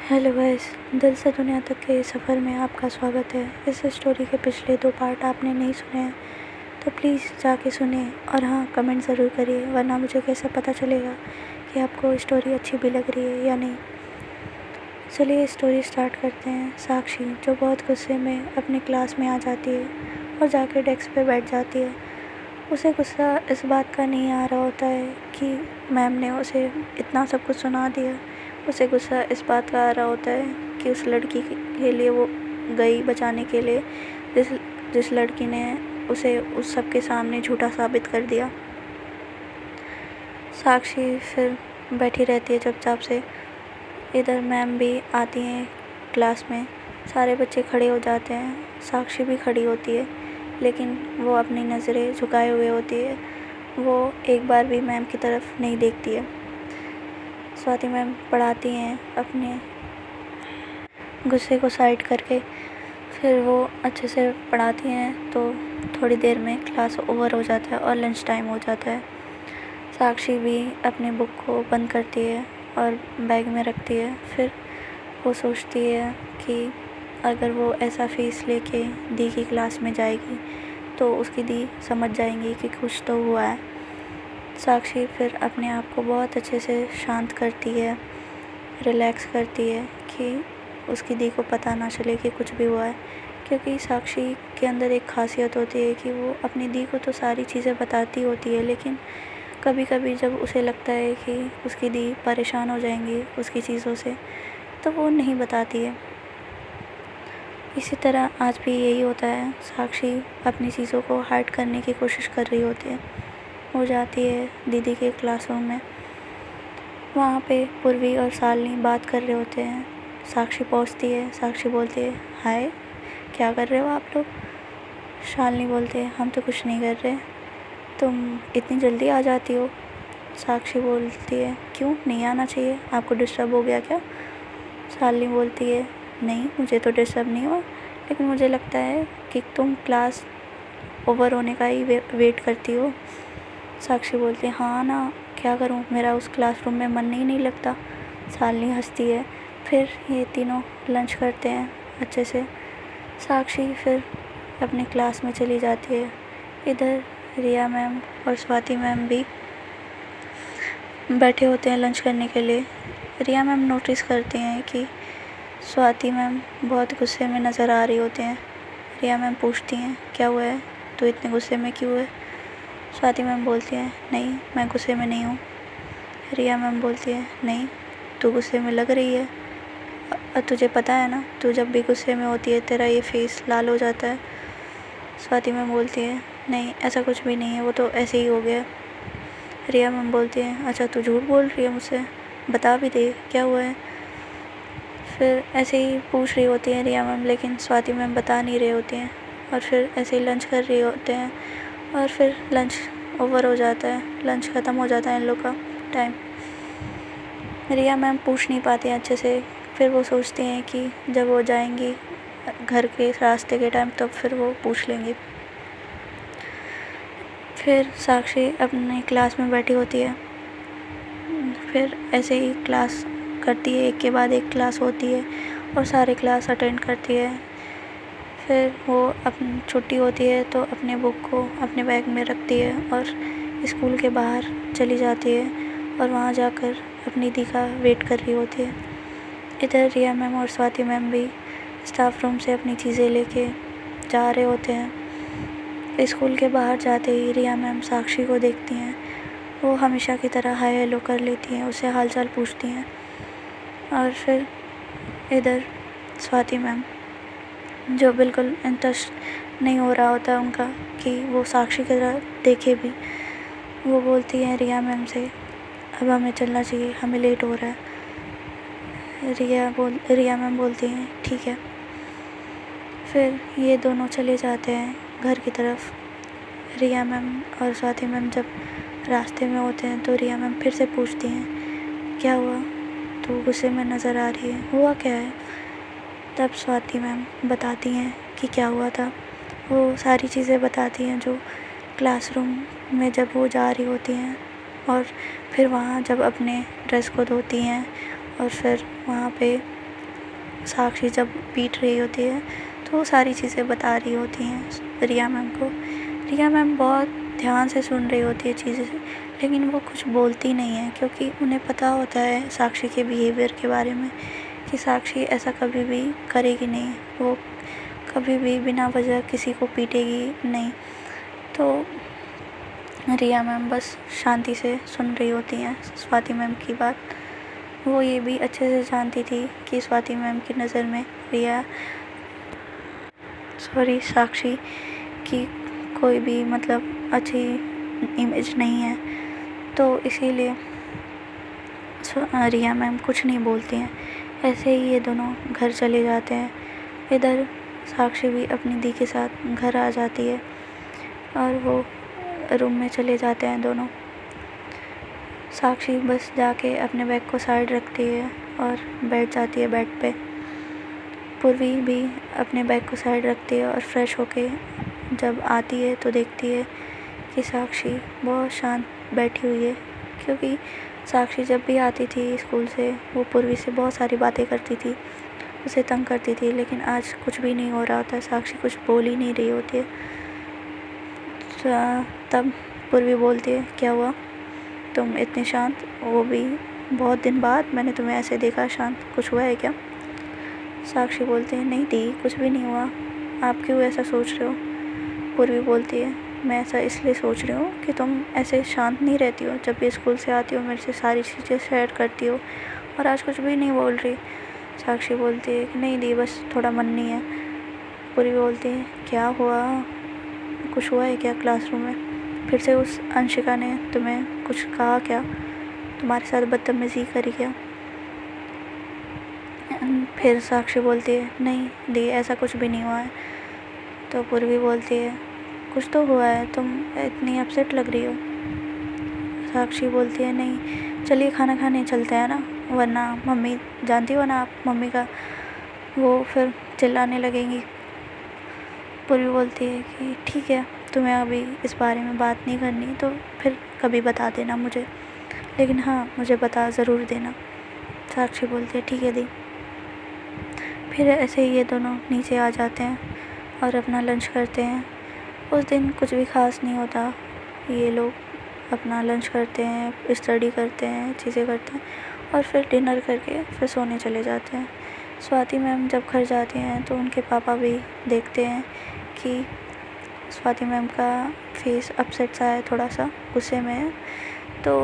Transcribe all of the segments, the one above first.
Hello guys, दिल से दुनिया तक के इस सफ़र में आपका स्वागत है। इस स्टोरी के पिछले 2 पार्ट आपने नहीं सुने हैं तो प्लीज़ जाके सुनिए और हाँ, कमेंट ज़रूर करिए, वरना मुझे कैसे पता चलेगा कि आपको स्टोरी अच्छी भी लग रही है या नहीं। चलिए स्टोरी स्टार्ट करते हैं। साक्षी, जो बहुत गुस्से में अपनी क्लास में आ जाती है और जाके डेस्क पे बैठ जाती है। उसे गुस्सा इस बात का नहीं आ रहा होता है कि मैम ने उसे इतना सब कुछ सुना दिया। उसे गुस्सा इस बात का आ रहा होता है कि उस लड़की के लिए वो गई बचाने के लिए, जिस जिस लड़की ने उसे उस सब के सामने झूठा साबित कर दिया। साक्षी फिर बैठी रहती है चुपचाप से। इधर मैम भी आती हैं क्लास में। सारे बच्चे खड़े हो जाते हैं, साक्षी भी खड़ी होती है, लेकिन वो अपनी नज़रें झुकाए हुए होती है। वो एक बार भी मैम की तरफ नहीं देखती है। स्वाति मैम पढ़ाती हैं अपने गुस्से को साइड करके। फिर वो अच्छे से पढ़ाती हैं तो थोड़ी देर में क्लास ओवर हो जाता है और लंच टाइम हो जाता है। साक्षी भी अपनी बुक को बंद करती है और बैग में रखती है। फिर वो सोचती है कि अगर वो ऐसा फ़ीस लेके दी की क्लास में जाएगी तो उसकी दी समझ जाएंगी कि कुछ तो हुआ है। साक्षी फिर अपने आप को बहुत अच्छे से शांत करती है, रिलैक्स करती है कि उसकी दी को पता ना चले कि कुछ भी हुआ है। क्योंकि साक्षी के अंदर एक खासियत होती है कि वो अपनी दी को तो सारी चीज़ें बताती होती है, लेकिन कभी कभी जब उसे लगता है कि उसकी दी परेशान हो जाएंगी उसकी चीज़ों से, तो वो नहीं बताती है। इसी तरह आज भी यही होता है। साक्षी अपनी चीज़ों को हाइड करने की कोशिश कर रही होती है। वो जाती है दीदी के क्लासरूम में। वहाँ पे पूर्वी और शालिनी बात कर रहे होते हैं। साक्षी पहुँचती है। साक्षी बोलती है, हाय, क्या कर रहे हो आप लोग? शालिनी बोलते हैं, हम तो कुछ नहीं कर रहे, तुम इतनी जल्दी आ जाती हो। साक्षी बोलती है, क्यों, नहीं आना चाहिए, आपको डिस्टर्ब हो गया क्या? शालिनी बोलती है, नहीं, मुझे तो डिस्टर्ब नहीं हुआ, लेकिन मुझे लगता है कि तुम क्लास ओवर होने का ही वेट करती हो। साक्षी बोलती है, हाँ ना, क्या करूँ, मेरा उस क्लासरूम में मन ही नहीं लगता। शालिनी हंसती है। फिर ये तीनों लंच करते हैं अच्छे से। साक्षी फिर अपने क्लास में चली जाती है। इधर रिया मैम और स्वाति मैम भी बैठे होते हैं लंच करने के लिए। रिया मैम नोटिस करती हैं कि स्वाति मैम बहुत गुस्से में नज़र आ रही होती हैं। रिया मैम पूछती हैं, क्या हुआ है, तो इतने गुस्से में क्यों है? स्वाति मैम बोलती हैं, नहीं, मैं गुस्से में नहीं हूँ। रिया मैम बोलती है, नहीं, तू गुस्से में लग रही है। तुझे पता है ना, तू जब भी गुस्से में होती है तेरा ये फेस लाल हो जाता है। स्वाति मैम बोलती है, नहीं, ऐसा कुछ भी नहीं है, वो तो ऐसे ही हो गया। रिया मैम बोलती है, अच्छा, तू झूठ बोल रही है मुझसे, बता भी दे क्या हुआ है। फिर ऐसे ही पूछ रही होती है रिया मैम, लेकिन स्वाति मैम बता नहीं रहे होती हैं। और फिर ऐसे ही लंच कर रहे होते हैं और फिर लंच ओवर हो जाता है, लंच ख़त्म हो जाता है इन लोग का टाइम। रिया मैम पूछ नहीं पाती हैं अच्छे से। फिर वो सोचती हैं कि जब वो जाएंगी घर के रास्ते के टाइम तब फिर वो पूछ लेंगी। फिर साक्षी अपने क्लास में बैठी होती है। फिर ऐसे ही क्लास करती है, एक के बाद एक क्लास होती है और सारे क्लास अटेंड करती है। फिर वो अपनी छुट्टी होती है तो अपने बुक को अपने बैग में रखती है और स्कूल के बाहर चली जाती है और वहाँ जाकर अपनी दी का वेट कर रही होती है। इधर रिया मैम और स्वाति मैम भी स्टाफ रूम से अपनी चीज़ें लेके जा रहे होते हैं। स्कूल के बाहर जाते ही रिया मैम साक्षी को देखती हैं। वो हमेशा की तरह हाय हेलो कर लेती हैं, उससे हालचाल पूछती हैं। और फिर इधर स्वाति मैम, जो बिल्कुल इंटरेस्ट नहीं हो रहा होता उनका कि वो साक्षी की तरह देखे भी, वो बोलती हैं रिया मैम से, अब हमें चलना चाहिए, हमें लेट हो रहा है। रिया मैम बोलती हैं, ठीक है। फिर ये दोनों चले जाते हैं घर की तरफ। रिया मैम और स्वाति मैम जब रास्ते में होते हैं तो रिया मैम फिर से पूछती हैं, क्या हुआ, तू गुस्से में नज़र आ रही है, हुआ क्या है? तब स्वाति मैम बताती हैं कि क्या हुआ था। वो सारी चीज़ें बताती हैं जो क्लासरूम में जब वो जा रही होती हैं और फिर वहाँ जब अपने ड्रेस को धोती हैं और फिर वहाँ पे साक्षी जब पीट रही होती है तो वो सारी चीज़ें बता रही होती हैं रिया मैम को। रिया मैम बहुत ध्यान से सुन रही होती है चीज़ें, लेकिन वो कुछ बोलती नहीं है क्योंकि उन्हें पता होता है साक्षी के बिहेवियर के बारे में कि साक्षी ऐसा कभी भी करेगी नहीं, वो कभी भी बिना वजह किसी को पीटेगी नहीं। तो रिया मैम बस शांति से सुन रही होती हैं स्वाति मैम की बात। वो ये भी अच्छे से जानती थी कि स्वाति मैम की नज़र में साक्षी की कोई भी मतलब अच्छी इमेज नहीं है, तो इसीलिए रिया मैम कुछ नहीं बोलती हैं। ऐसे ही ये दोनों घर चले जाते हैं। इधर साक्षी भी अपनी दी के साथ घर आ जाती है और वो रूम में चले जाते हैं दोनों। साक्षी बस जाके अपने बैग को साइड रखती है और बैठ जाती है बेड पे। पूर्वी भी अपने बैग को साइड रखती है और फ्रेश होके जब आती है तो देखती है कि साक्षी बहुत शांत बैठी हुई है, क्योंकि साक्षी जब भी आती थी स्कूल से वो पूर्वी से बहुत सारी बातें करती थी, उसे तंग करती थी, लेकिन आज कुछ भी नहीं हो रहा होता है। साक्षी कुछ बोल ही नहीं रही होती है। तब पूर्वी बोलती है, क्या हुआ, तुम इतनी शांत, वो भी बहुत दिन बाद मैंने तुम्हें ऐसे देखा शांत, कुछ हुआ है क्या? साक्षी बोलती है, नहीं दी, कुछ भी नहीं हुआ, आप क्यों ऐसा सोच रहे हो? पूर्वी बोलती है, मैं ऐसा इसलिए सोच रही हूँ कि तुम ऐसे शांत नहीं रहती हो, जब भी स्कूल से आती हो मेरे से सारी चीज़ें शेयर करती हो और आज कुछ भी नहीं बोल रही। साक्षी बोलती है कि नहीं दी, बस थोड़ा मन नहीं है। पूर्वी बोलती है, क्या हुआ, कुछ हुआ है क्या क्लासरूम में? फिर से उस अंशिका ने तुम्हें कुछ कहा क्या, तुम्हारे साथ बदतमीज़ी करी क्या? फिर साक्षी बोलती है, नहीं दी, ऐसा कुछ भी नहीं हुआ है। तो पूर्वी बोलती है, कुछ तो हुआ है, तुम इतनी अपसेट लग रही हो। साक्षी बोलती है, नहीं चलिए खाना खाने चलते हैं ना, वरना मम्मी, जानती हो ना आप मम्मी का, वो फिर चिल्लाने लगेंगी। पूर्वी बोलती है कि ठीक है, तुम्हें अभी इस बारे में बात नहीं करनी तो फिर कभी बता देना मुझे, लेकिन हाँ मुझे बता ज़रूर देना। साक्षी बोलती है, ठीक है दी। फिर ऐसे ही ये दोनों नीचे आ जाते हैं और अपना लंच करते हैं। उस दिन कुछ भी ख़ास नहीं होता, ये लोग अपना लंच करते हैं, स्टडी करते हैं, चीज़ें करते हैं और फिर डिनर करके फिर सोने चले जाते हैं। स्वाति मैम जब घर जाती हैं तो उनके पापा भी देखते हैं कि स्वाति मैम का फेस अपसेट सा है, थोड़ा सा गुस्से में है। तो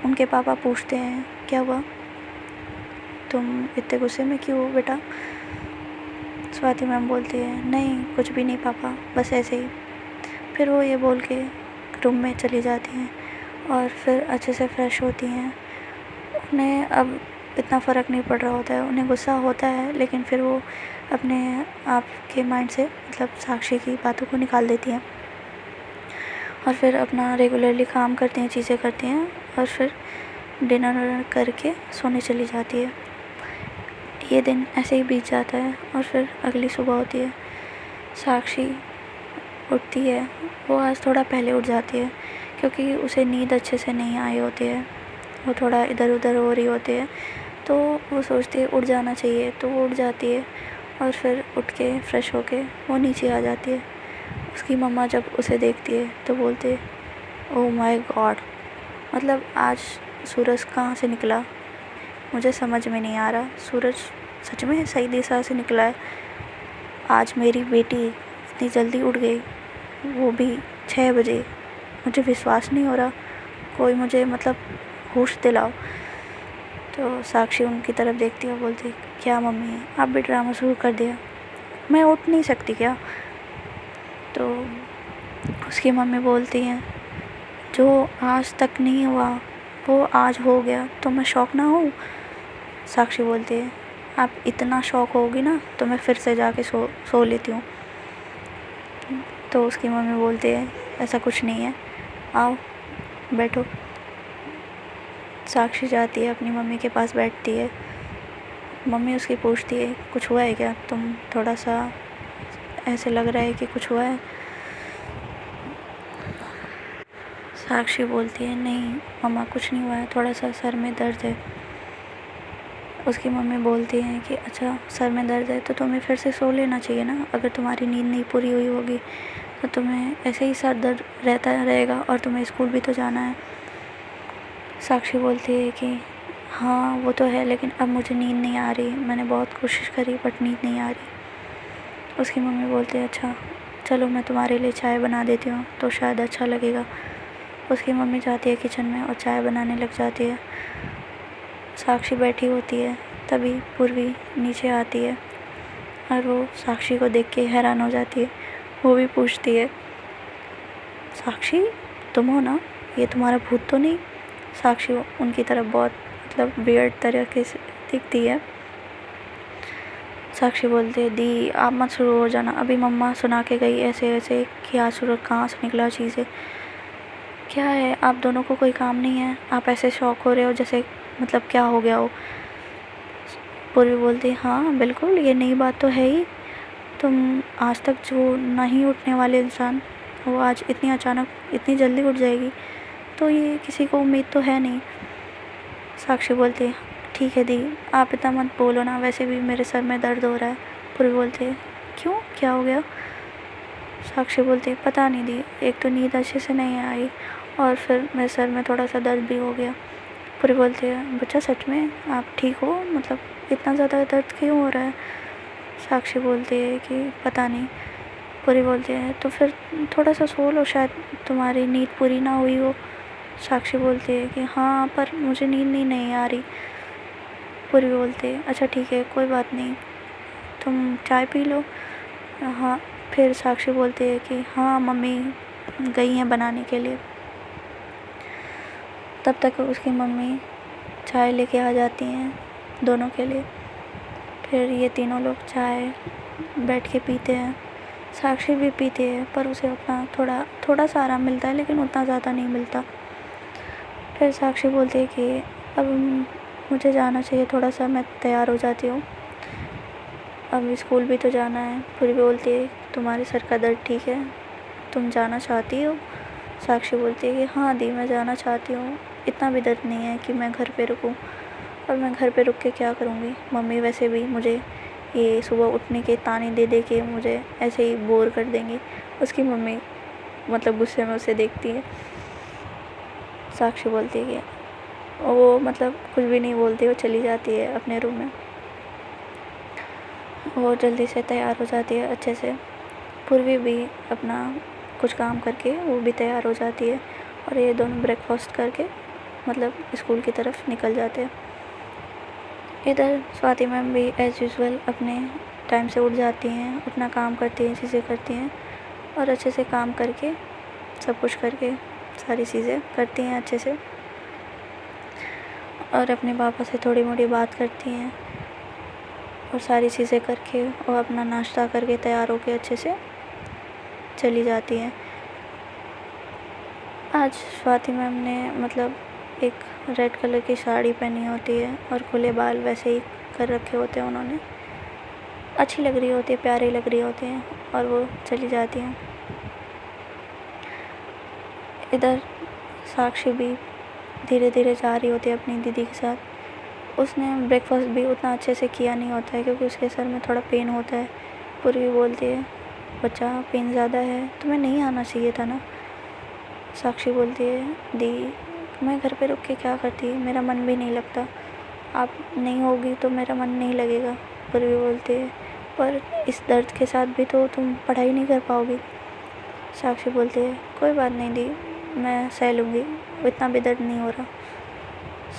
उनके पापा पूछते हैं, क्या हुआ, तुम इतने गुस्से में क्यों हो बेटा? स्वाति मैम बोलती है, नहीं कुछ भी नहीं पापा, बस ऐसे ही। फिर वो ये बोल के रूम में चली जाती हैं और फिर अच्छे से फ्रेश होती हैं। उन्हें अब इतना फ़र्क नहीं पड़ रहा होता है, उन्हें गुस्सा होता है लेकिन फिर वो अपने आप के माइंड से मतलब साक्षी की बातों को निकाल देती हैं और फिर अपना रेगुलरली काम करती हैं, चीज़ें करती हैं और फिर डिनर करके सोने चली जाती है। ये दिन ऐसे ही बीत जाता है और फिर अगली सुबह होती है। साक्षी उठती है, वो आज थोड़ा पहले उठ जाती है क्योंकि उसे नींद अच्छे से नहीं आई होती है, वो थोड़ा इधर उधर हो रही होती है, तो वो सोचती है उठ जाना चाहिए, तो वो उठ जाती है और फिर उठ के फ्रेश होके वो नीचे आ जाती है। उसकी मम्मा जब उसे देखती है तो बोलती है, ओह माय गॉड, मतलब आज सूरज कहाँ से निकला, मुझे समझ में नहीं आ रहा, सूरज सच में सही दिशा से निकला है। आज मेरी बेटी इतनी जल्दी उठ गई, वो भी 6 बजे, मुझे विश्वास नहीं हो रहा, कोई मुझे मतलब होश दिलाओ। तो साक्षी उनकी तरफ देखती है और बोलती, क्या मम्मी आप भी ड्रामा शुरू कर दिया, मैं उठ नहीं सकती क्या? तो उसकी मम्मी बोलती हैं, जो आज तक नहीं हुआ वो आज हो गया, तो मैं शौक ना हूँ? साक्षी बोलती है, आप इतना शौक होगी ना तो मैं फिर से जाके सो लेती हूँ। तो उसकी मम्मी बोलती है, ऐसा कुछ नहीं है, आओ बैठो। साक्षी जाती है अपनी मम्मी के पास, बैठती है। मम्मी उसकी पूछती है, कुछ हुआ है क्या, तुम थोड़ा सा ऐसे लग रहा है कि कुछ हुआ है? साक्षी बोलती है, नहीं मम्मा कुछ नहीं हुआ है, थोड़ा सा सर में दर्द है। उसकी मम्मी बोलती हैं कि अच्छा सर में दर्द है तो तुम्हें फिर से सो लेना चाहिए ना, अगर तुम्हारी नींद नहीं पूरी हुई होगी तो तुम्हें ऐसे ही सर दर्द रहता रहेगा और तुम्हें स्कूल भी तो जाना है। साक्षी बोलती है कि हाँ वो तो है, लेकिन अब मुझे नींद नहीं आ रही, मैंने बहुत कोशिश करी बट नींद नहीं आ रही। उसकी मम्मी बोलती है अच्छा चलो मैं तुम्हारे लिए चाय बना देती हूँ तो शायद अच्छा लगेगा। उसकी मम्मी जाती है किचन में और चाय बनाने लग जाती है। साक्षी बैठी होती है, तभी पूर्वी नीचे आती है और वो साक्षी को देख के हैरान हो जाती है। वो भी पूछती है साक्षी तुम हो ना, ये तुम्हारा भूत तो नहीं। साक्षी उनकी तरफ बहुत मतलब वियर्ड तरीके से दिखती है। साक्षी बोलती है दी आप मत शुरू हो जाना, अभी मम्मा सुना के गई ऐसे ऐसे, क्या शुरू कहाँ से निकला चीज़ें, क्या है आप दोनों को कोई काम नहीं है, आप ऐसे शौक हो रहे हो जैसे मतलब क्या हो गया हो। पूर्वी बोलती है हाँ बिल्कुल ये नई बात तो है ही, तुम आज तक जो नहीं उठने वाले इंसान वो आज इतनी अचानक इतनी जल्दी उठ जाएगी, तो ये किसी को उम्मीद तो है नहीं। साक्षी बोलती है ठीक है दी आप इतना मत बोलो ना, वैसे भी मेरे सर में दर्द हो रहा है। पूर्वी बोलती है क्यों क्या हो गया। साक्षी बोलती है पता नहीं दी, एक तो नींद अच्छे से नहीं आई और फिर मेरे सर में थोड़ा सा दर्द भी हो गया। पूरी बोलती है बच्चा सच में आप ठीक हो, मतलब इतना ज़्यादा दर्द क्यों हो रहा है। साक्षी बोलती है कि पता नहीं। पूरी बोलती है तो फिर थोड़ा सा सो लो, शायद तुम्हारी नींद पूरी ना हुई हो। साक्षी बोलती है कि हाँ पर मुझे नींद नहीं आ रही। पूरी बोलती है अच्छा ठीक है कोई बात नहीं, तुम चाय पी लो। हाँ फिर साक्षी बोलती है कि हाँ मम्मी गई हैं बनाने के लिए। तब तक उसकी मम्मी चाय लेके आ जाती हैं दोनों के लिए। फिर ये तीनों लोग चाय बैठ के पीते हैं। साक्षी भी पीती है पर उसे अपना थोड़ा थोड़ा सा आराम मिलता है, लेकिन उतना ज़्यादा नहीं मिलता। फिर साक्षी बोलती है कि अब मुझे जाना चाहिए, थोड़ा सा मैं तैयार हो जाती हूँ, अब स्कूल भी तो जाना है। पूरी बोलती है तुम्हारे सर का दर्द ठीक है, तुम जाना चाहती हो। साक्षी बोलती है कि हाँ दी मैं जाना चाहती हूँ, इतना भी दर्द नहीं है कि मैं घर पे रुकूँ, और मैं घर पे रुक के क्या करूँगी, मम्मी वैसे भी मुझे ये सुबह उठने के ताने दे दे के मुझे ऐसे ही बोर कर देंगी। उसकी मम्मी मतलब गुस्से में उसे देखती है। साक्षी बोलती है कि वो मतलब कुछ भी नहीं बोलती, वो चली जाती है अपने रूम में। वो जल्दी से तैयार हो जाती है अच्छे से। पूर्वी भी अपना कुछ काम करके वो भी तैयार हो जाती है और ये दोनों ब्रेकफास्ट करके मतलब स्कूल की तरफ निकल जाते हैं। इधर स्वाति मैम भी एज़ यूजुअल अपने टाइम से उठ जाती हैं, अपना काम करती हैं, चीज़ें करती हैं और अच्छे से काम करके सब कुछ करके सारी चीज़ें करती हैं अच्छे से, और अपने पापा से थोड़ी मोड़ी बात करती हैं और सारी चीज़ें करके और अपना नाश्ता करके तैयार होके अच्छे से चली जाती हैं। आज स्वाति मैम ने मतलब एक रेड कलर की साड़ी पहनी होती है और खुले बाल वैसे ही कर रखे होते हैं उन्होंने, अच्छी लग रही होती है, प्यारी लग रही होती हैं और वो चली जाती हैं। इधर साक्षी भी धीरे धीरे जा रही होती है अपनी दीदी के साथ। उसने ब्रेकफास्ट भी उतना अच्छे से किया नहीं होता है क्योंकि उसके सर में थोड़ा पेन होता है। पूर्वी बोलती है बच्चा पेन ज़्यादा है, तुम्हें नहीं आना चाहिए था ना। साक्षी बोलती है दी मैं घर पे रुक के क्या करती, मेरा मन भी नहीं लगता, आप नहीं होगी तो मेरा मन नहीं लगेगा। पूर्वी बोलती है पर इस दर्द के साथ भी तो तुम पढ़ाई नहीं कर पाओगी। साक्षी बोलती है कोई बात नहीं दी, मैं सह लूँगी, इतना भी दर्द नहीं हो रहा।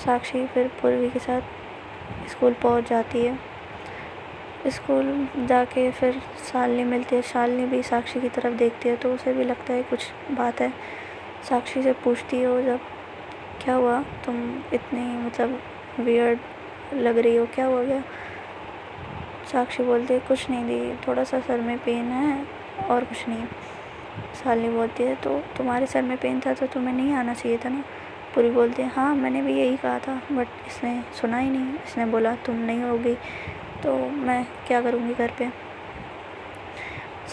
साक्षी फिर पूर्वी के साथ स्कूल पहुंच जाती है। स्कूल जाके फिर शालिनी मिलती है। शालिनी भी साक्षी की तरफ देखती है तो उसे भी लगता है कुछ बात है। साक्षी से पूछती है वो जब क्या हुआ, तुम इतनी मतलब वियर्ड लग रही हो, क्या हो गया। साक्षी बोलती है कुछ नहीं दी, थोड़ा सा सर में पेन है और कुछ नहीं। शालिनी बोलती है तो तुम्हारे सर में पेन था तो तुम्हें नहीं आना चाहिए था ना। पूरी बोलती है हाँ मैंने भी यही कहा था बट इसने सुना ही नहीं, इसने बोला तुम नहीं होगी तो मैं क्या करूँगी घर पे।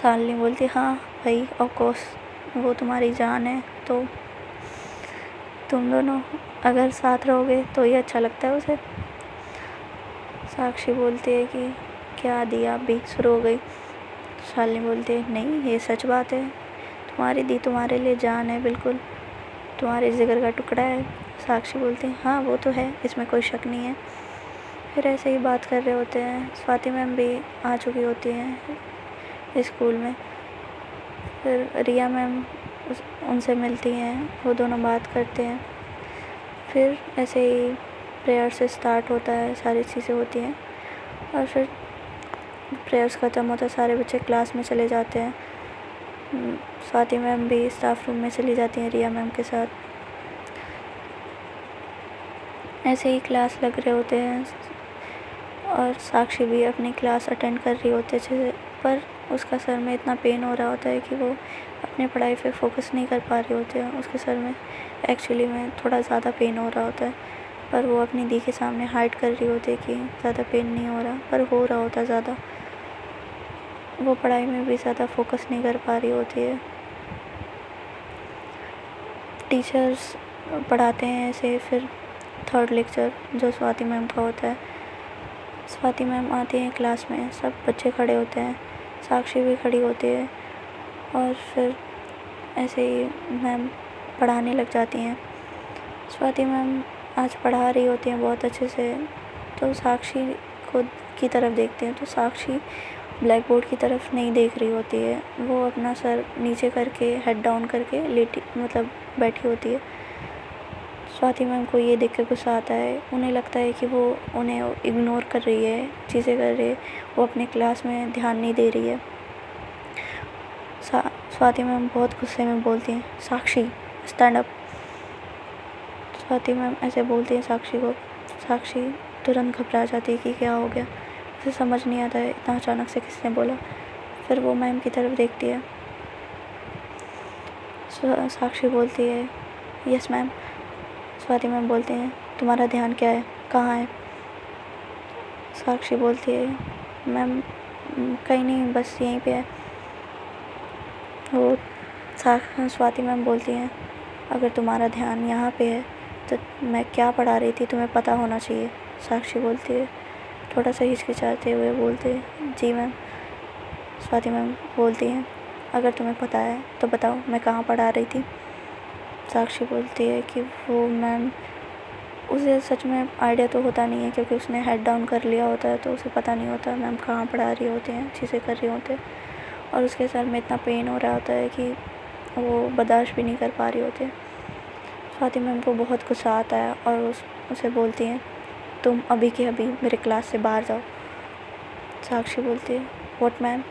शालिनी बोलती है हाँ भाई ऑफ कोर्स वो तुम्हारी जान है, तो तुम दोनों अगर साथ रहोगे तो ये अच्छा लगता है उसे। साक्षी बोलती है कि क्या दी, आप भी शुरू हो गई। शालिनी बोलती है नहीं, ये सच बात है, तुम्हारी दी तुम्हारे लिए जान है, बिल्कुल तुम्हारे जिगर का टुकड़ा है। साक्षी बोलती है हाँ वो तो है, इसमें कोई शक नहीं है। फिर ऐसे ही बात कर रहे होते हैं। स्वाति मैम भी आ चुकी होती हैं स्कूल में। फिर रिया मैम उनसे मिलती हैं, वो दोनों बात करते हैं। फिर ऐसे ही प्रेयर से स्टार्ट होता है, सारी चीज़ें होती हैं और फिर प्रेयर्स ख़त्म होता है, सारे बच्चे क्लास में चले जाते हैं। स्वाति मैम भी स्टाफ रूम में चली जाती हैं रिया मैम के साथ। ऐसे ही क्लास लग रहे होते हैं और साक्षी भी अपनी क्लास अटेंड कर रही होती है अच्छे से, पर उसका सर में इतना पेन हो रहा होता है कि वो अपनी पढ़ाई पे फोकस नहीं कर पा रही होती है। उसके सर में एक्चुअली में थोड़ा ज़्यादा पेन हो रहा होता है, पर वो अपनी दी के सामने हाइड कर रही होती है कि ज़्यादा पेन नहीं हो रहा, पर हो रहा होता ज़्यादा। वो पढ़ाई में भी ज़्यादा फोकस नहीं कर पा रही होती है। टीचर्स पढ़ाते हैं ऐसे। फिर थर्ड लेक्चर जो स्वाति मैम का होता है, स्वाति मैम आती हैं क्लास में, सब बच्चे खड़े होते हैं, साक्षी भी खड़ी होती है और फिर ऐसे ही मैम पढ़ाने लग जाती हैं। स्वाति मैम आज पढ़ा रही होती हैं बहुत अच्छे से, तो साक्षी को की तरफ देखते हैं तो साक्षी ब्लैक बोर्ड की तरफ नहीं देख रही होती है। वो अपना सर नीचे करके हेड डाउन करके लेटी मतलब बैठी होती है। स्वाति मैम को ये देख कर गुस्सा आता है। उन्हें लगता है कि वो उन्हें इग्नोर कर रही है, चीज़ें कर रही है, वो अपने क्लास में ध्यान नहीं दे रही है। स्वाति मैम बहुत गुस्से में बोलती हैं साक्षी स्टैंड अप। स्वाति मैम ऐसे बोलती हैं साक्षी को। साक्षी तुरंत घबरा जाती है कि क्या हो गया, उसे समझ नहीं आता है इतना अचानक से किसने बोला। फिर वो मैम की तरफ देखती है। साक्षी बोलती है यस मैम। स्वाति मैम बोलते हैं तुम्हारा ध्यान क्या है, कहाँ है। साक्षी बोलती है मैम कहीं नहीं, बस यहीं पे है। वो स्वाति मैम बोलती हैं अगर तुम्हारा ध्यान यहाँ पे है तो मैं क्या पढ़ा रही थी तुम्हें पता होना चाहिए। साक्षी बोलती है, थोड़ा सा हिचकिचाते हुए बोलते हैं जी मैम। स्वाति मैम बोलती हैं अगर तुम्हें पता है तो बताओ मैं कहाँ पढ़ा रही थी। साक्षी बोलती है कि वो मैम उसे सच में आइडिया तो होता नहीं है, क्योंकि उसने हेड डाउन कर लिया होता है तो उसे पता नहीं होता मैम कहाँ पढ़ा रही होती हैं, चीज़ें कर रही होते हैं। और उसके सर में इतना पेन हो रहा होता है कि वो बर्दाश्त भी नहीं कर पा रही होती है। स्वाति मैम को बहुत गुस्सा आता है और उसे बोलती हैं तुम अभी के अभी मेरे क्लास से बाहर जाओ। साक्षी बोलती है व्हाट मैम।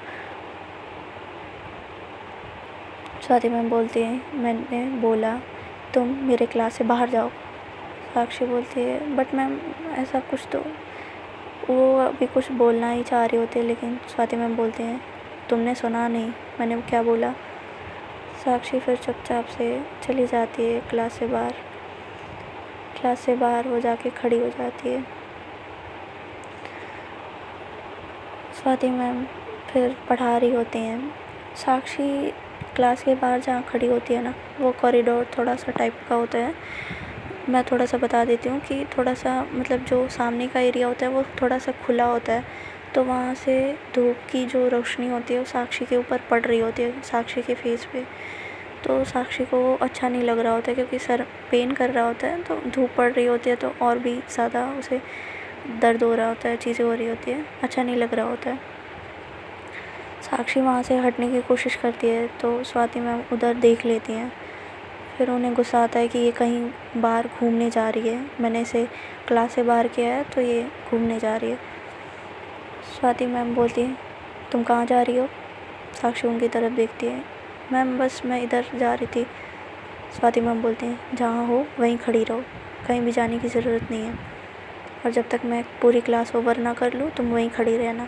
स्वाति मैम बोलती है मैंने बोला तुम मेरे क्लास से बाहर जाओ। साक्षी बोलती है बट मैम ऐसा कुछ तो, वो अभी कुछ बोलना ही चाह रही होती है, लेकिन स्वाति मैम बोलते हैं तुमने सुना नहीं मैंने क्या बोला। साक्षी फिर चुपचाप से चली जाती है क्लास से बाहर। क्लास से बाहर वो जाके खड़ी हो जाती है। स्वाति मैम फिर पढ़ा रही होती हैं। साक्षी क्लास के बाहर जहाँ खड़ी होती है ना, वो कॉरिडोर थोड़ा सा टाइप का होता है। मैं थोड़ा सा बता देती हूँ कि थोड़ा सा मतलब जो सामने का एरिया होता है वो थोड़ा सा खुला होता है, तो वहाँ से धूप की जो रोशनी होती है वो साक्षी के ऊपर पड़ रही होती है, साक्षी के फेस पे। तो साक्षी को अच्छा नहीं लग रहा होता है, क्योंकि सर पेन कर रहा होता है, तो धूप पड़ रही होती है तो और भी ज़्यादा उसे दर्द हो रहा होता है, चीज़ें हो रही होती है, अच्छा नहीं लग रहा होता है। साक्षी वहाँ से हटने की कोशिश करती है तो स्वाति मैम उधर देख लेती हैं। फिर उन्हें गुस्सा आता है कि ये कहीं बाहर घूमने जा रही है, मैंने इसे क्लास से बाहर किया है तो ये घूमने जा रही है। स्वाति मैम बोलती है तुम कहाँ जा रही हो। साक्षी उनकी तरफ देखती है मैम बस मैं इधर जा रही थी। स्वाति मैम बोलती हैं जहाँ हो वहीं खड़ी रहो, कहीं भी जाने की ज़रूरत नहीं है, और जब तक मैं पूरी क्लास ओवर ना कर लूँ तुम वहीं खड़ी रहना।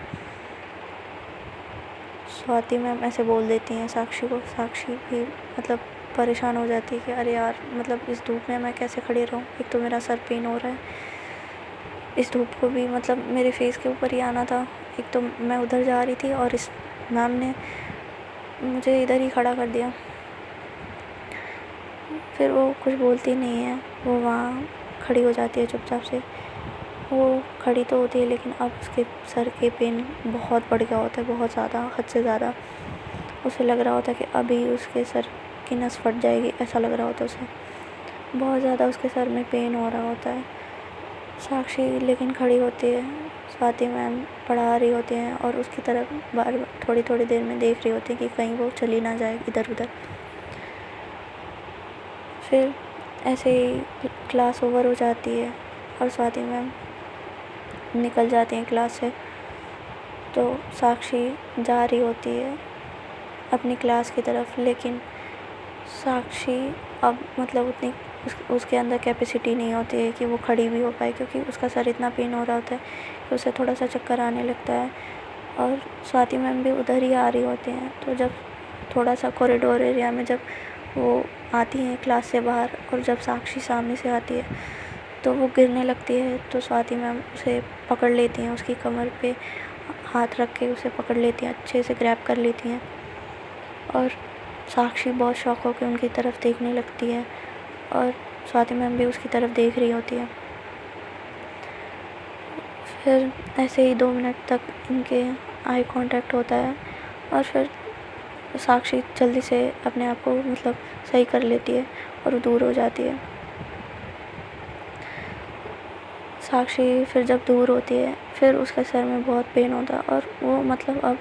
स्वाति मैम ऐसे बोल देती हैं साक्षी को। साक्षी भी मतलब परेशान हो जाती है कि अरे यार मतलब इस धूप में मैं कैसे खड़ी रहूँ, एक तो मेरा सर पेन हो रहा है, इस धूप को भी मतलब मेरे फेस के ऊपर ही आना था, एक तो मैं उधर जा रही थी और इस मैम ने मुझे इधर ही खड़ा कर दिया। फिर वो कुछ बोलती नहीं है, वो वहाँ खड़ी हो जाती है चुपचाप से। वो खड़ी तो होती है, लेकिन अब उसके सर के पेन बहुत बढ़ गया होता है, बहुत ज़्यादा, हद से ज़्यादा। उसे लग रहा होता है कि अभी उसके सर की नस फट जाएगी, ऐसा लग रहा होता है उसे। बहुत ज़्यादा उसके सर में पेन हो रहा होता है। साक्षी लेकिन खड़ी होती है, स्वाति मैम पढ़ा रही होती हैं और उसकी तरफ बार थोड़ी थोड़ी देर में देख रही होती है कि कहीं वो चली ना जाए इधर उधर। फिर ऐसे ही क्लास ओवर हो जाती है और स्वाति मैम निकल जाती हैं क्लास से। तो साक्षी जा रही होती है अपनी क्लास की तरफ, लेकिन साक्षी अब मतलब उतनी उसके अंदर कैपेसिटी नहीं होती है कि वो खड़ी भी हो पाए, क्योंकि उसका सर इतना पेन हो रहा होता है कि उसे थोड़ा सा चक्कर आने लगता है। और स्वाति मैम भी उधर ही आ रही होती हैं। तो जब थोड़ा सा कॉरिडोर एरिया में जब वो आती हैं क्लास से बाहर, और जब साक्षी सामने से आती है तो वो गिरने लगती है। तो स्वाति मैम उसे पकड़ लेती हैं, उसकी कमर पे हाथ रख के उसे पकड़ लेती हैं, अच्छे से ग्रैब कर लेती हैं। और साक्षी बहुत शॉक होकर उनकी तरफ देखने लगती है और स्वाति मैम भी उसकी तरफ देख रही होती है। फिर ऐसे ही 2 मिनट तक इनके आई कांटेक्ट होता है और फिर साक्षी जल्दी से अपने आप को मतलब सही कर लेती है और दूर हो जाती है। साक्षी फिर जब दूर होती है फिर उसके सर में बहुत पेन होता है और वो मतलब अब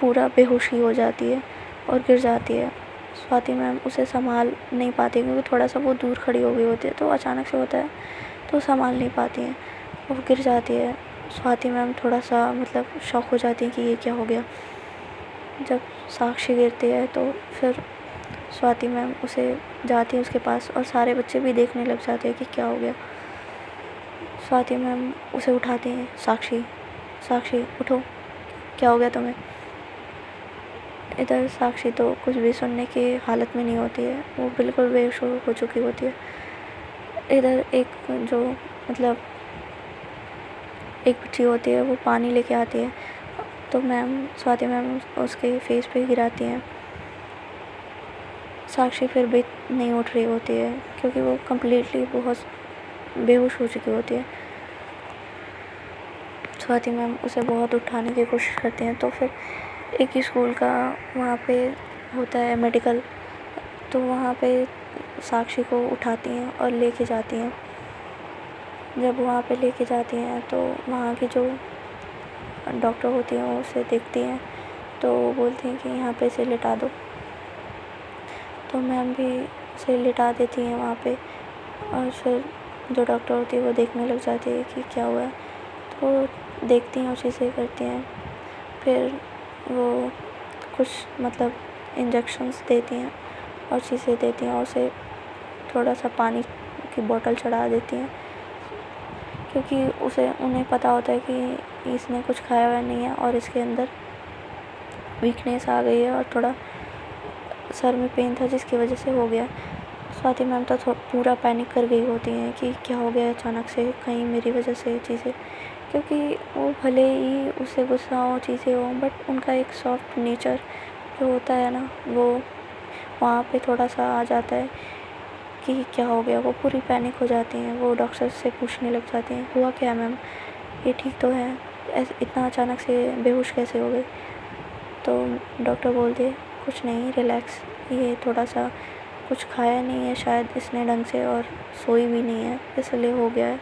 पूरा बेहोशी हो जाती है और गिर जाती है। स्वाति मैम उसे संभाल नहीं पाती, क्योंकि थोड़ा सा वो दूर खड़ी हो गई होती है, तो अचानक से होता है तो संभाल नहीं पाती हैं, वो गिर जाती है। स्वाति मैम थोड़ा सा मतलब शॉक हो जाती है कि ये क्या हो गया। जब साक्षी गिरती है तो फिर स्वाति मैम उसे जाती है उसके पास और सारे बच्चे भी देखने लग जाते हैं कि क्या हो गया। स्वाति मैम उसे उठाती हैं, साक्षी साक्षी उठो, क्या हो गया तुम्हें। इधर साक्षी तो कुछ भी सुनने की हालत में नहीं होती है, वो बिल्कुल बेहोश हो चुकी होती है। इधर एक जो मतलब एक बच्ची होती है वो पानी लेके आती है, तो मैम स्वाति मैम उसके फेस पे गिराती हैं। साक्षी फिर भी नहीं उठ रही होती है, क्योंकि वो कम्प्लीटली बहुत बेहोश हो चुकी होती है। स्वाति मैम उसे बहुत उठाने की कोशिश करती हैं। तो फिर एक ही स्कूल का वहाँ पे होता है मेडिकल, तो वहाँ पे साक्षी को उठाती हैं और लेके जाती हैं। जब वहाँ पे लेके जाती हैं तो वहाँ की जो डॉक्टर होती हैं वो उसे देखती हैं, तो वो बोलती हैं कि यहाँ पे इसे लिटा दो। तो मैम भी उसे लिटा देती हैं वहाँ पे, और फिर जो डॉक्टर होती है वो देखने लग जाती है कि क्या हुआ है। तो देखती हैं और चीज़ें करती हैं। फिर वो कुछ मतलब इंजेक्शंस देती हैं और चीज़ें देती हैं और उसे थोड़ा सा पानी की बोतल चढ़ा देती हैं, क्योंकि उन्हें पता होता है कि इसने कुछ खाया हुआ नहीं है और इसके अंदर वीकनेस आ गई है और थोड़ा सर में पेन था जिसकी वजह से हो गया। स्वाति मैम तो पूरा पैनिक कर गई होती हैं कि क्या हो गया अचानक से, कहीं मेरी वजह से चीज़ें, क्योंकि वो भले ही उससे गुस्सा हो चीज़ें हो, बट उनका एक सॉफ्ट नेचर जो होता है ना, वो वहाँ पे थोड़ा सा आ जाता है कि क्या हो गया। वो पूरी पैनिक हो जाती हैं, वो डॉक्टर से पूछने लग जाती हैं हुआ क्या है मैम, ये ठीक तो है, ऐसे इतना अचानक से बेहोश कैसे हो गए। तो डॉक्टर बोलते कुछ नहीं, रिलैक्स, ये थोड़ा सा कुछ खाया नहीं है शायद इसने ढंग से और सोई भी नहीं है, इसलिए हो गया है,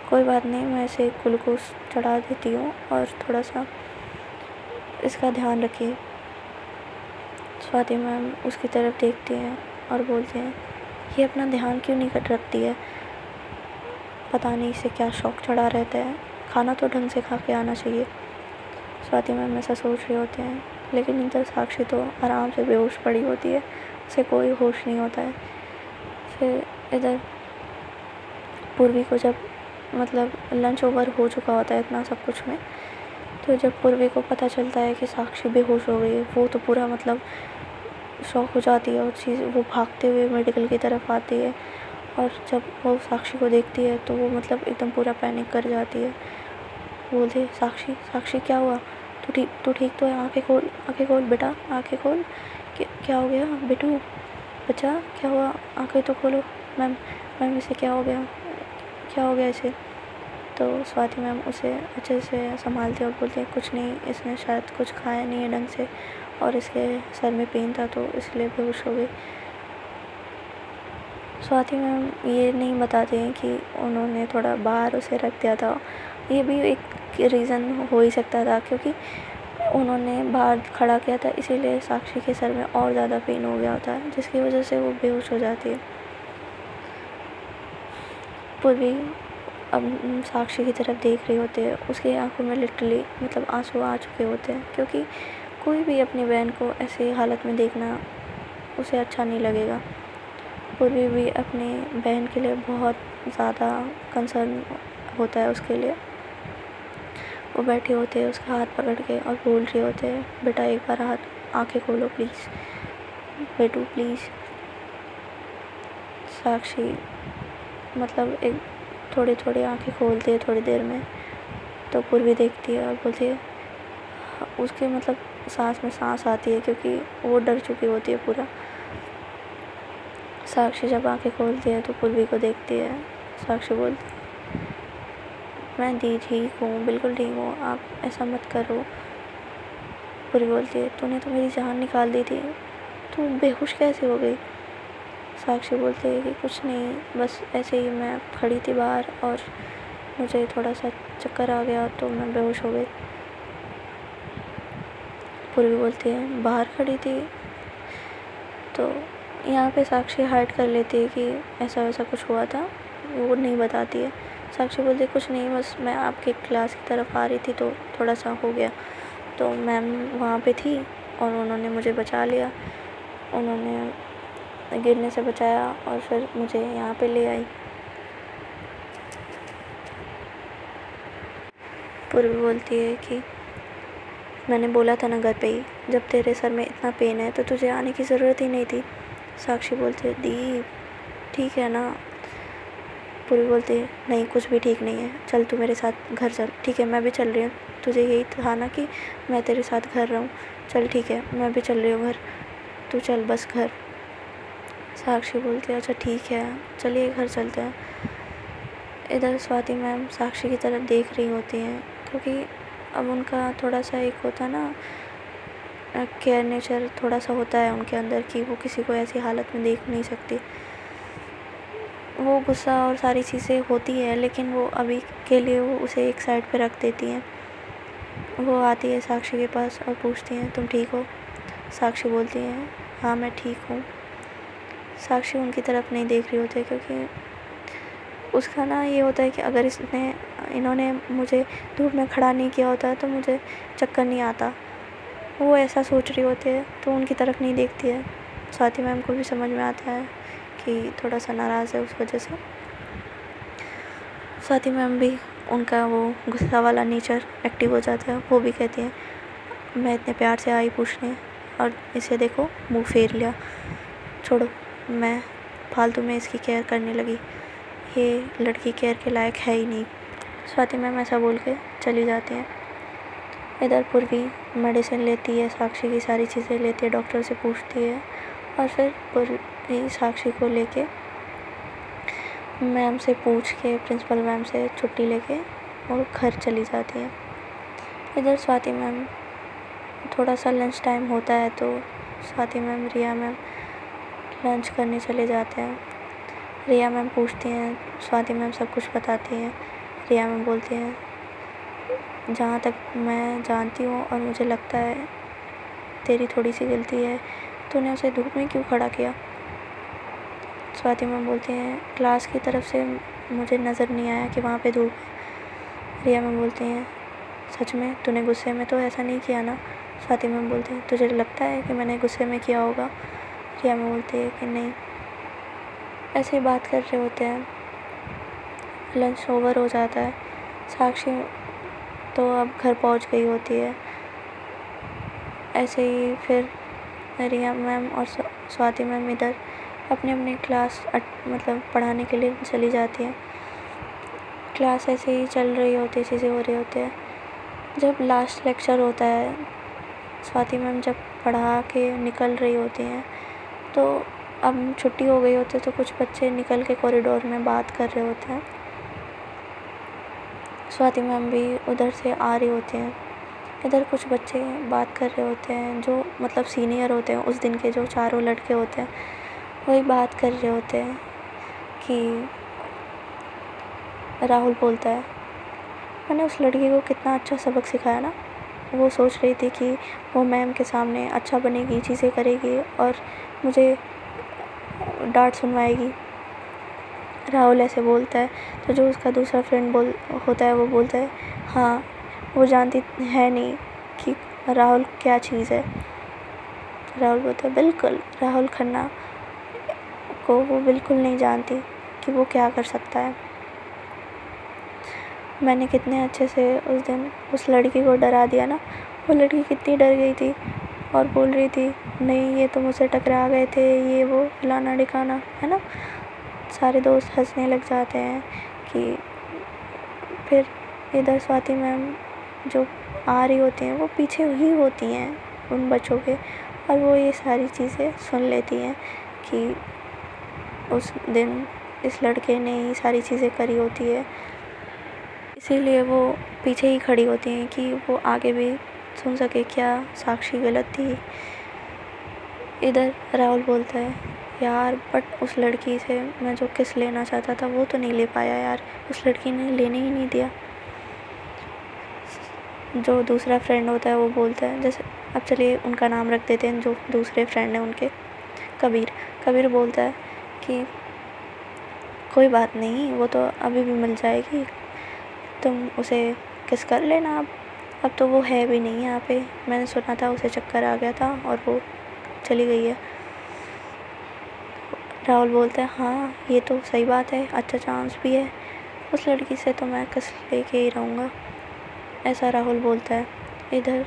कोई बात नहीं, मैं इसे ग्लूकोज चढ़ा देती हूँ और थोड़ा सा इसका ध्यान रखिए। स्वाति मैम उसकी तरफ देखती हैं और बोलते हैं ये अपना ध्यान क्यों नहीं रखती है, पता नहीं इसे क्या शौक चढ़ा रहता है, खाना तो ढंग से खा के आना चाहिए। स्वाति मैम ऐसा सोच रहे होते हैं, लेकिन इधर साक्षी तो आराम से बेहोश पड़ी होती है, उसे कोई होश नहीं होता है। फिर इधर पूर्वी को जब मतलब लंच ओवर हो चुका होता है इतना सब कुछ में, तो जब पूर्वी को पता चलता है कि साक्षी बेहोश हो गई है, वो तो पूरा मतलब शॉक हो जाती है और चीज़ वो भागते हुए मेडिकल की तरफ आती है। और जब वो साक्षी को देखती है तो वो मतलब एकदम पूरा पैनिक कर जाती है। बोलते साक्षी साक्षी क्या हुआ, तू ठीक तो है, आंखें खोल बेटा, आंखें खोल, क्या हो गया बेटू, बच्चा क्या हुआ, आंखें तो खोलो। मैम इसे क्या हो गया इसे। तो स्वाति मैम उसे अच्छे से संभालती है और बोलती है कुछ नहीं, इसने शायद कुछ खाया नहीं है ढंग से और इसके सर में पेन था तो इसलिए बेहोश हो गई। स्वाति मैम ये नहीं बताते हैं कि उन्होंने थोड़ा बाहर उसे रख दिया था। ये भी एक रीज़न हो ही सकता था, क्योंकि उन्होंने बाहर खड़ा किया था, इसीलिए साक्षी के सर में और ज़्यादा पेन हो गया होता है, जिसकी वजह से वो बेहोश हो जाती है। पूर्वी अब साक्षी की तरफ देख रही होती है, उसकी आंखों में लिटरली मतलब आंसू आ चुके होते हैं, क्योंकि कोई भी अपनी बहन को ऐसी हालत में देखना उसे अच्छा नहीं लगेगा। पूर्वी भी अपनी बहन के लिए बहुत ज़्यादा कंसर्न होता है उसके लिए। वो बैठे होते हैं उसका हाथ पकड़ के और बोल रहे होते हैं, बेटा एक बार आंखें खोलो प्लीज़, बेटू प्लीज़। साक्षी मतलब एक थोड़ी थोड़ी आंखें खोलती है थोड़ी देर में, तो पूर्वी देखती है और बोलती है, उसके मतलब सांस में सांस आती है, क्योंकि वो डर चुकी होती है पूरा। साक्षी जब आंखें खोलती है तो पूर्वी को देखती है। साक्षी बोलती है, मैं दी ठीक हूँ, बिल्कुल ठीक हूँ, आप ऐसा मत करो। पूर्वी बोलती है, तूने तो मेरी जान निकाल दी थी, तू बेहोश कैसे हो गई? साक्षी बोलती है कि कुछ नहीं, बस ऐसे ही मैं खड़ी थी बाहर और मुझे थोड़ा सा चक्कर आ गया तो मैं बेहोश हो गई। पूर्वी बोलती है, बाहर खड़ी थी? तो यहाँ पे साक्षी हाइड कर लेती है कि ऐसा वैसा कुछ हुआ था, वो नहीं बताती है। साक्षी बोलती है, कुछ नहीं, बस मैं आपके क्लास की तरफ आ रही थी तो थोड़ा सा हो गया, तो मैम वहाँ पे थी और उन्होंने मुझे बचा लिया, उन्होंने गिरने से बचाया और फिर मुझे यहाँ पे ले आई। पूर्वी बोलती है कि मैंने बोला था ना घर पे ही, जब तेरे सर में इतना पेन है तो तुझे आने की ज़रूरत ही नहीं थी। साक्षी बोलती है, दीप ठीक है ना? पूर्वी बोलती है, नहीं कुछ भी ठीक नहीं है, चल तू मेरे साथ घर चल। ठीक है, मैं भी चल रही हूँ, तुझे यही था ना कि मैं तेरे साथ घर रहूँ, चल ठीक है, मैं भी चल रही हूँ घर, तू चल बस घर। साक्षी बोलती है, अच्छा ठीक है, चलिए घर चलते हैं। इधर स्वाति मैम साक्षी की तरफ देख रही होती हैं, क्योंकि अब उनका थोड़ा सा एक होता ना केयर नेचर थोड़ा सा होता है उनके अंदर, कि वो किसी को ऐसी हालत में देख नहीं सकती। वो गुस्सा और सारी चीज़ें होती है, लेकिन वो अभी के लिए वो उसे एक साइड पे रख देती हैं। वो आती है साक्षी के पास और पूछती हैं, तुम ठीक हो? साक्षी बोलती है, हाँ मैं ठीक हूँ। साक्षी उनकी तरफ नहीं देख रही होती है, क्योंकि उसका ना ये होता है कि अगर इन्होंने मुझे धूप में खड़ा नहीं किया होता तो मुझे चक्कर नहीं आता। वो ऐसा सोच रही होती है तो उनकी तरफ नहीं देखती है। स्वाति मैम को भी समझ में आता है कि थोड़ा सा नाराज़ है उस वजह से। स्वाति मैम भी उनका वो गुस्सा वाला नेचर एक्टिव हो जाता है। वो भी कहती है, मैं इतने प्यार से आई पूछने और इसे देखो मुंह फेर लिया, छोड़ो, मैं फालतू में इसकी केयर करने लगी, ये लड़की केयर के लायक है ही नहीं। स्वाति मैम ऐसा बोल के चली जाती हैं। इधर पूर्वी मेडिसिन लेती है, साक्षी की सारी चीज़ें लेती है, डॉक्टर से पूछती है और फिर पूर्वी साक्षी को लेके मैम से पूछ के, प्रिंसिपल मैम से छुट्टी लेके और घर चली जाती है। इधर स्वाति मैम थोड़ा सा लंच टाइम होता है तो स्वाति मैम रिया मैम लंच करने चले जाते हैं। रिया मैम पूछती हैं, स्वाति मैम सब कुछ बताती हैं। रिया मैम बोलती हैं, जहाँ तक मैं जानती हूँ और मुझे लगता है तेरी थोड़ी सी गलती है, तूने उसे धूप में क्यों खड़ा किया? स्वाति मैम बोलती हैं, क्लास की तरफ से मुझे नज़र नहीं आया कि वहाँ पे धूप है। रिया मैम बोलती हैं, सच में तूने गुस्से में तो ऐसा नहीं किया ना? स्वाति मैम बोलती हैं, तुझे लगता है कि मैंने गुस्से में किया होगा? रिया मैम बोलती है कि नहीं। ऐसे ही बात कर रहे होते हैं, लंच ओवर हो जाता है। साक्षी तो अब घर पहुंच गई होती है। ऐसे ही फिर रिया मैम और स्वाति मैम इधर अपने अपने क्लास मतलब पढ़ाने के लिए चली जाती है। क्लास ऐसे ही चल रही होती है, चीज़ें हो रही होती है। जब लास्ट लेक्चर होता है, स्वाति मैम जब पढ़ा के निकल रही होती हैं तो अब छुट्टी हो गई होती है, तो कुछ बच्चे निकल के कॉरिडोर में बात कर रहे होते हैं। स्वाति मैम भी उधर से आ रही होती हैं। इधर कुछ बच्चे बात कर रहे होते हैं, जो मतलब सीनियर होते हैं उस दिन के, जो चारों लड़के होते हैं, वही बात कर रहे होते हैं कि राहुल बोलता है, मैंने उस लड़की को कितना अच्छा सबक सिखाया ना। वो सोच रही थी कि वो मैम के सामने अच्छा बनेगी, चीज़ें करेगी और मुझे डांट सुनवाएगी। राहुल ऐसे बोलता है तो जो उसका दूसरा फ्रेंड होता है वो बोलता है, हाँ वो जानती है नहीं कि राहुल क्या चीज़ है। राहुल बोलता है, बिल्कुल राहुल खन्ना को वो बिल्कुल नहीं जानती कि वो क्या कर सकता है। मैंने कितने अच्छे से उस दिन उस लड़की को डरा दिया ना। वो लड़की कितनी डर गई थी और बोल रही थी, नहीं ये तो मुझसे टकरा गए थे, ये वो फलाना ढिकाना, है ना। सारे दोस्त हंसने लग जाते हैं कि फिर इधर स्वाति मैम जो आ रही होती हैं वो पीछे ही होती हैं उन बच्चों के, और वो ये सारी चीज़ें सुन लेती हैं कि उस दिन इस लड़के ने ये सारी चीज़ें करी होती है। इसीलिए वो पीछे ही खड़ी होती हैं कि वो आगे भी सुन सके क्या साक्षी गलत थी। इधर राहुल बोलता है, यार बट उस लड़की से मैं जो किस लेना चाहता था वो तो नहीं ले पाया यार, उस लड़की ने लेने ही नहीं दिया। जो दूसरा फ्रेंड होता है वो बोलता है, जैसे अब चलिए उनका नाम रख देते हैं, जो दूसरे फ्रेंड हैं उनके, कबीर बोलता है कि कोई बात नहीं, वो तो अभी भी मिल जाएगी, तुम उसे किस कर लेना। अब तो वो है भी नहीं यहाँ पे, मैंने सुना था उसे चक्कर आ गया था और वो चली गई है। राहुल बोलता है, हाँ ये तो सही बात है, अच्छा चांस भी है, उस लड़की से तो मैं किस लेके ही रहूँगा, ऐसा राहुल बोलता है। इधर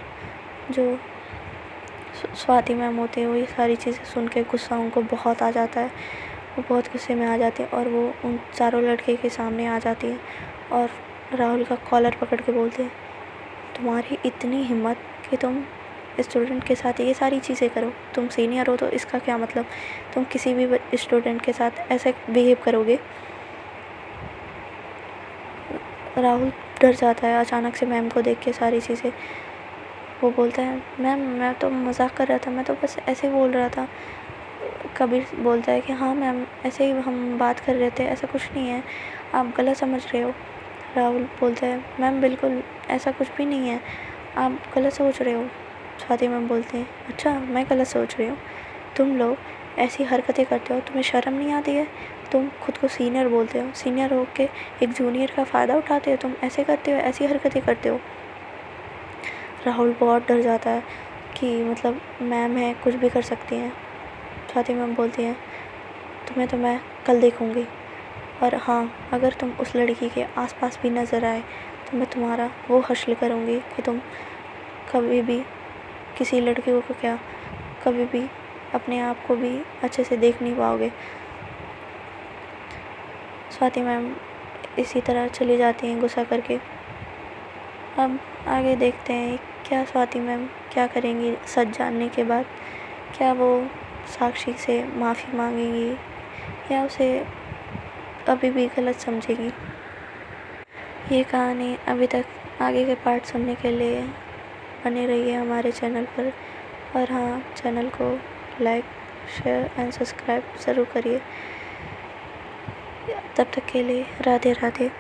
जो स्वाति मैम होती है वो ये सारी चीज़ें सुन के गुस्सा उनको बहुत आ जाता है। वो बहुत गुस्से में आ जाती है और वो उन चारों लड़के के सामने आ जाती है और राहुल का कॉलर पकड़ के बोलते हैं, तुम्हारी इतनी हिम्मत कि तुम स्टूडेंट के साथ ये सारी चीज़ें करो, तुम सीनियर हो तो इसका क्या मतलब, तुम किसी भी स्टूडेंट के साथ ऐसे बिहेव करोगे। राहुल डर जाता है अचानक से मैम को देख के सारी चीज़ें। वो बोलता है, मैम मैं तो मजाक कर रहा था, मैं तो बस ऐसे ही बोल रहा था। कबीर बोलता है कि हाँ मैम ऐसे ही हम बात कर रहे थे, ऐसा कुछ नहीं है, आप गलत समझ रहे हो। राहुल बोलता है, मैम बिल्कुल ऐसा कुछ भी नहीं है, आप गलत सोच रहे हो। स्वाति मैम बोलती हैं, अच्छा मैं गलत सोच रही हूँ, तुम लोग ऐसी हरकतें करते हो, तुम्हें शर्म नहीं आती है, तुम खुद को सीनियर बोलते हो, सीनियर हो के एक जूनियर का फ़ायदा उठाते हो, तुम ऐसे करते हो, ऐसी हरकतें करते हो। राहुल बहुत डर जाता है कि मतलब मैम है, कुछ भी कर सकती हैं। स्वाति मैम बोलती हैं, तुम्हें तो मैं कल देखूँगी, और हाँ अगर तुम उस लड़की के आसपास भी नज़र आए तो मैं तुम्हारा वो हश्र करूँगी कि तुम कभी भी किसी लड़की को क्या कभी भी अपने आप को भी अच्छे से देख नहीं पाओगे। स्वाति मैम इसी तरह चली जाती हैं गुस्सा करके। अब आगे देखते हैं क्या स्वाति मैम क्या करेंगी सच जानने के बाद। क्या वो साक्षी से माफ़ी मांगेंगी या उसे अभी भी गलत समझेगी। ये कहानी अभी तक आगे के पार्ट सुनने के लिए बने रहिए हमारे चैनल पर, और हाँ चैनल को लाइक शेयर एंड सब्सक्राइब ज़रूर करिए। तब तक के लिए राधे राधे।